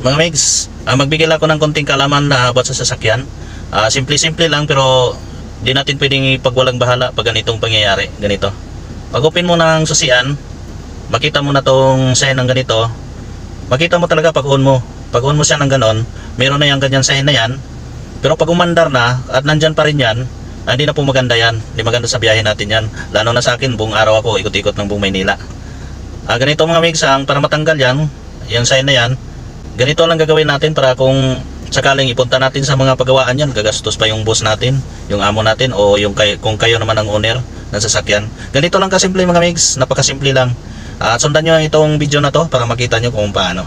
mga Megs, magbigay lang ako ng konting kalaman na about sa sasakyan. Simple-simple lang pero di natin pwedeng ipagwalang bahala pag ganitong pangyayari. Ganito. Pag open mo ng susian, makita mo na tong sign ng ganito. Makita mo talaga pag on mo. Pag on mo siya ng ganon, meron na yung ganyan sign na yan. Pero pag umandar na at nandyan pa rin yan, hindi na po maganda yan. Hindi maganda sa biyahe natin yan. Lalo na sa akin, buong araw ako ikot-ikot ng buong Maynila. Ganito mga Megs, para matanggal yan, yung sign na yan, ganito lang gagawin natin para kung sakaling ipunta natin sa mga pagawaan yan, gagastos pa yung boss natin, yung amo natin, o yung kung kayo naman ang owner ng sasakyan. Ganito lang kasimple mga Megs, napakasimple lang. At sundan nyo itong video na to para makita nyo kung paano,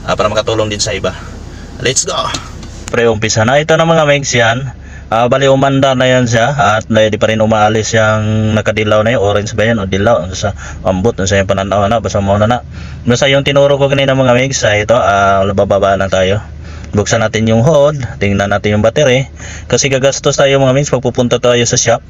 para makatulong din sa iba. Let's go! Pre-umpisa na ito na mga Megs yan. Bali umandar na yan siya at di pa rin umaalis yung nakadilaw na yung orange ba yan o dilaw sa ambot sa yung pananaw na basta mo na basta yung tinuro ko kanina mga Megs ito bababa na tayo. Buksan natin yung hood, tingnan natin yung battery kasi gagastos tayo mga Megs pag pupunta tayo sa shop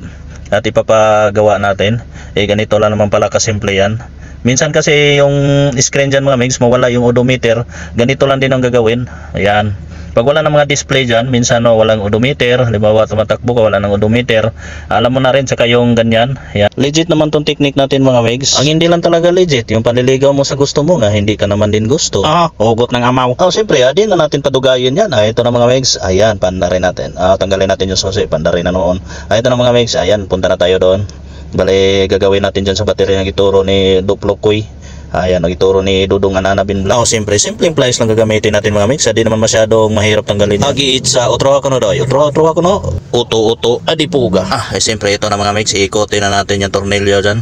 at ipapagawa natin. Ganito lang naman pala kasimple yan. Minsan kasi yung screen dyan mga Megs mawala yung odometer, ganito lang din ang gagawin. Ayan. Pag wala ng mga display dyan, minsan walang odometer, halimbawa tumatakbo ka, wala ng odometer, alam mo na rin saka yung ganyan. Yan. Legit naman tong technique natin mga Megs. Ang hindi lang talaga legit, yung panliligaw mo sa gusto mo nga, hindi ka naman din gusto. Hugot ng amaw. Siyempre, di na natin padugayin yan. Ito na mga Megs, ayan, pandarin natin. Tanggalin natin yung susi, pandarin na noon. Ito na mga Megs, ayan, punta na tayo doon. Bale, gagawin natin dyan sa battery ng ituro ni Duplokoy. Ayan, nagituro ni Dudong Anana Binbla. Siyempre, simpleng pliers lang gagamitin natin mga Megs. Di naman masyadong mahirap tanggalin. Giit sa utro ako no doy. Utro ako no. Uto. Di puga. Siyempre ito na mga Megs. Ikotin na natin yung tornilyo dyan.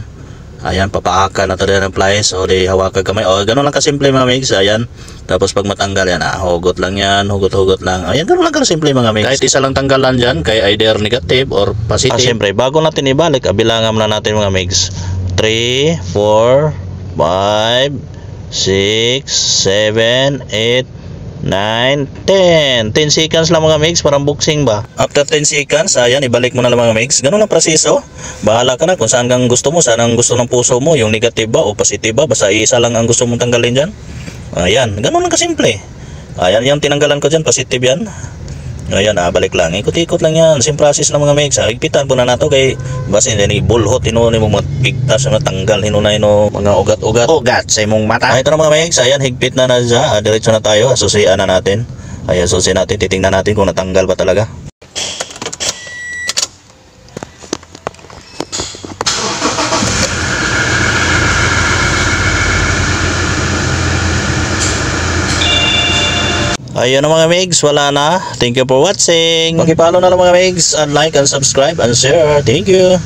Ayan, papaaka na tayo ng pliers. Di hawakan kamay. Ganun lang kasimple mga Megs. Ayan. Tapos pag matanggal yan, hugot lang yan. Hugot lang. Ayan, ganun lang kasimple mga Megs. Kahit isa lang tanggalan dyan, kay either negative or positive. Siyempre, bago natin ibalik, bilangan na natin mga Megs. 3, 4, 5, 6, 7, 8, 9, 10 seconds lang mga Megs, parang boxing ba. After 10 seconds, ayan, ibalik mo na lang mga Megs. Ganun ang proseso. Bahala ka na kung saan kang gusto mo, saan ang gusto ng puso mo, yung negative ba o positive ba. Basta isa lang ang gusto mong tanggalin dyan. Ayan, ganun lang kasimple. Ayan, yung tinanggalan ko dyan, positive yan. Ayan, balik lang. Ikot-ikot lang yan. Same process lang mga Megs. Higpitan po na nato kay basta hindi bulhot. Hinunin mo magpigtas na tanggal. Hinunin mo mga ugat sa imong mata. Ito na mga Megs. Ayan, higpit na siya. Diretso na tayo. Susian na natin. Ayan, susian natin. Titingnan natin kung natanggal ba talaga. Ayun na mga Megs, wala na. Thank you for watching. Pakipollow na lang mga Megs, and like and subscribe and share. Thank you.